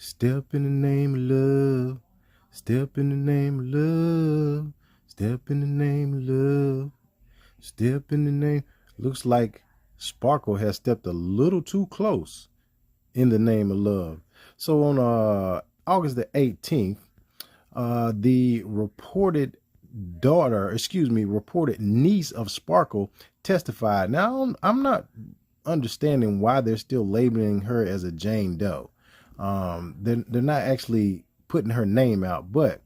Step in the name of love. Step in the name of love. Step in the name of love. Step in the name. Looks like Sparkle has stepped a little too close in the name of love. So on August the 18th, the reported niece of Sparkle testified. Now, I'm not understanding why they're still labeling her as a Jane Doe. They're not actually putting her name out, but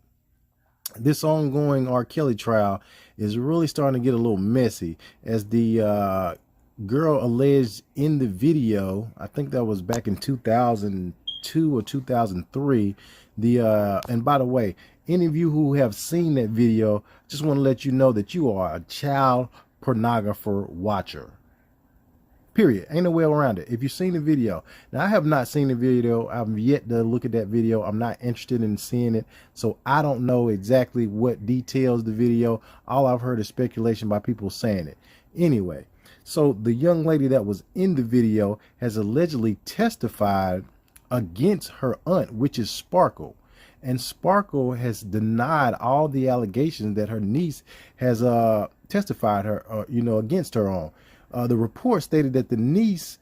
this ongoing R. Kelly trial is really starting to get a little messy, as the girl alleged in the video, I think that was back in 2002 or 2003. And by the way, any of you who have seen that video, just want to let you know that you are a child pornographer watcher. Period. Ain't no way around it. If you've seen the video. Now, I have not seen the video. I've yet to look at that video. I'm not interested in seeing it. So I don't know exactly what details the video. All I've heard is speculation by people saying it. Anyway, so the young lady that was in the video has allegedly testified against her aunt, which is Sparkle. And Sparkle has denied all the allegations that her niece has testified her, against her on. The report stated that the niece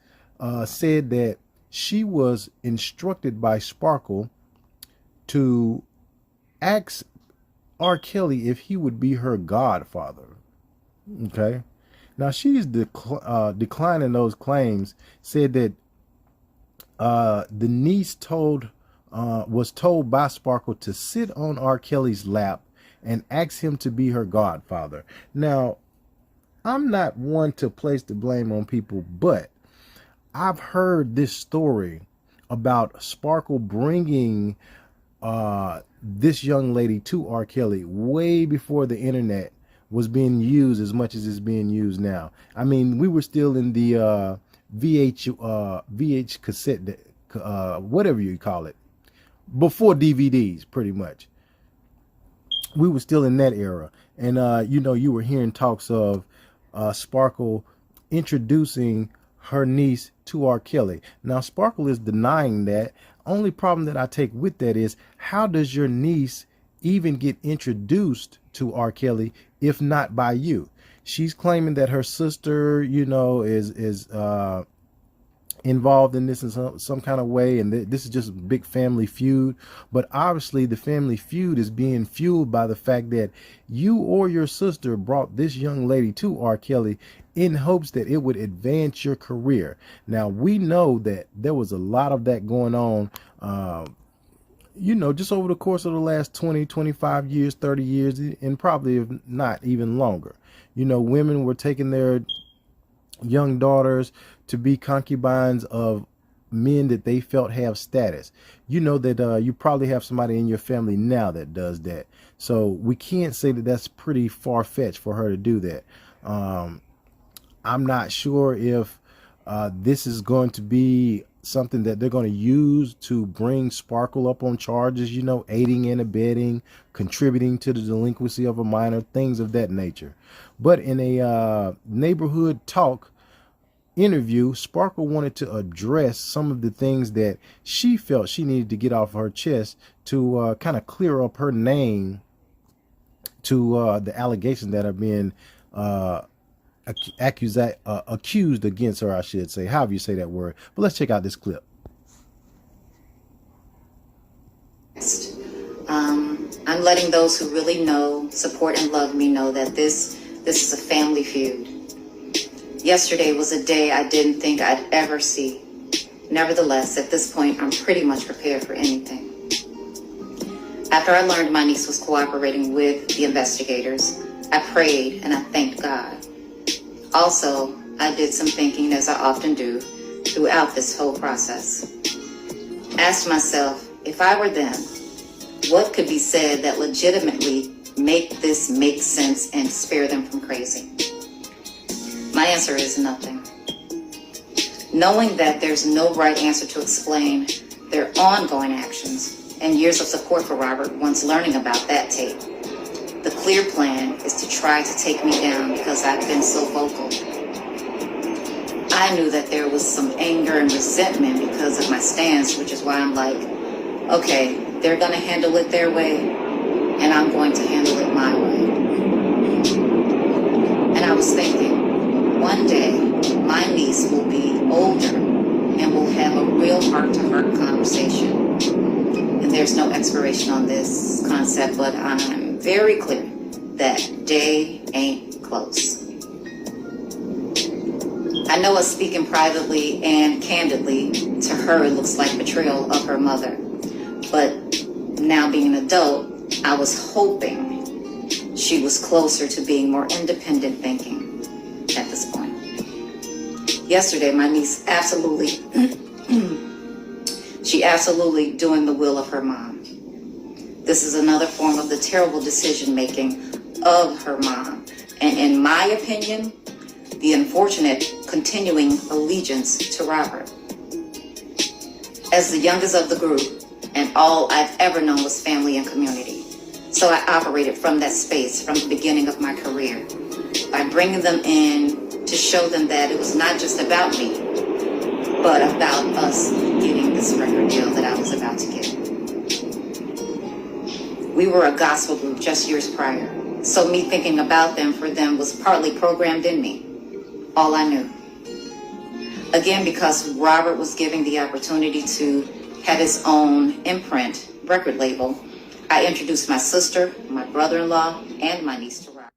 said that she was instructed by Sparkle to ask R. Kelly if he would be her godfather. Okay. Now, she's declining those claims, said that the niece was told by Sparkle to sit on R. Kelly's lap and ask him to be her godfather. Now, I'm not one to place the blame on people, but I've heard this story about Sparkle bringing this young lady to R. Kelly way before the internet was being used as much as it's being used now. I mean, we were still in the VH cassette, whatever you call it, before DVDs, pretty much. We were still in that era. And, you were hearing talks of Sparkle introducing her niece to R. Kelly. Now, Sparkle is denying that. Only problem that I take with that is, how does your niece even get introduced to R. Kelly if not by you? She's claiming that her sister, is involved in this in some kind of way, and this is just a big family feud. But obviously the family feud is being fueled by the fact that you or your sister brought this young lady to R. Kelly in hopes that it would advance your career. Now, we know that there was a lot of that going on, just over the course of the last 20, 25 years, 30 years, and probably if not even longer. Women were taking their young daughters to be concubines of men that they felt have status. That you probably have somebody in your family now that does that. So we can't say that that's pretty far-fetched for her to do that. I'm not sure if this is going to be something that they're going to use to bring Sparkle up on charges, aiding and abetting, contributing to the delinquency of a minor, things of that nature. But in a neighborhood talk interview, Sparkle wanted to address some of the things that she felt she needed to get off her chest to kind of clear up her name to the allegations that are being accused against her, I should say, however you say that word. But let's check out this clip. I'm letting those who really know, support, and love me know that this is a family feud. Yesterday was a day I didn't think I'd ever see. Nevertheless, at this point, I'm pretty much prepared for anything. After I learned my niece was cooperating with the investigators, I prayed and I thanked God. Also, I did some thinking, as I often do, throughout this whole process. Asked myself, if I were them, what could be said that legitimately make this make sense and spare them from crazy? My answer is nothing. Knowing that there's no right answer to explain their ongoing actions and years of support for Robert once learning about that tape, the clear plan is to try to take me down because I've been so vocal. I knew that there was some anger and resentment because of my stance, which is why I'm like, Okay, they're going to handle it their way, and I'm going to handle it my way. And I was thinking, one day my niece will be older and we'll have a real heart-to-heart conversation. And there's no expiration on this concept, but I'm very clear that day ain't close. I know us speaking privately and candidly, to her it looks like betrayal of her mother. But now being an adult, I was hoping she was closer to being more independent thinking at this point. Yesterday, my niece she absolutely doing the will of her mom. This is another form of the terrible decision making of her mom. And in my opinion, the unfortunate continuing allegiance to Robert. As the youngest of the group, and all I've ever known was family and community. So I operated from that space from the beginning of my career by bringing them in to show them that it was not just about me, but about us getting this record deal that I was about to get. We were a gospel group just years prior, so me thinking about them for them was partly programmed in me. All I knew. Again, because Robert was giving the opportunity to have his own imprint record label, I introduced my sister, my brother-in-law, and my niece to Robert.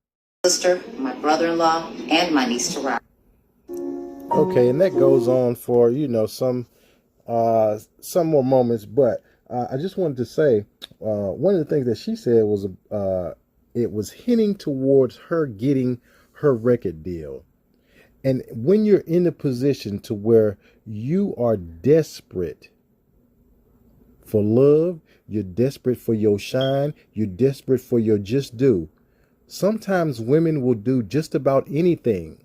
Okay, and that goes on for, some more moments, but I just wanted to say one of the things that she said was it was hinting towards her getting her record deal. And when you're in a position to where you are desperate for love, you're desperate for your shine, you're desperate for your just due, sometimes women will do just about anything.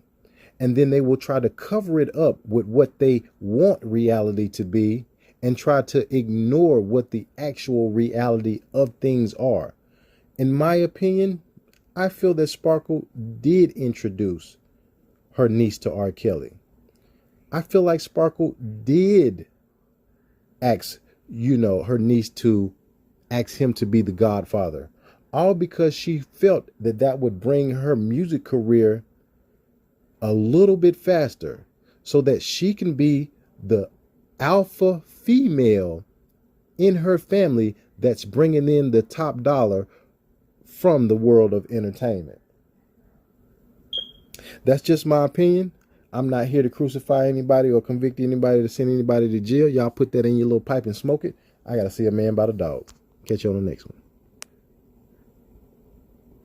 And then they will try to cover it up with what they want reality to be and try to ignore what the actual reality of things are. In my opinion, I feel that Sparkle did introduce her niece to R. Kelly. I feel like Sparkle did ask, her niece to ask him to be the godfather. All because she felt that that would bring her music career a little bit faster so that she can be the alpha female in her family that's bringing in the top dollar from the world of entertainment. That's just my opinion. I'm not here to crucify anybody or convict anybody to send anybody to jail. Y'all put that in your little pipe and smoke it. I got to see a man by the dog. Catch you on the next one.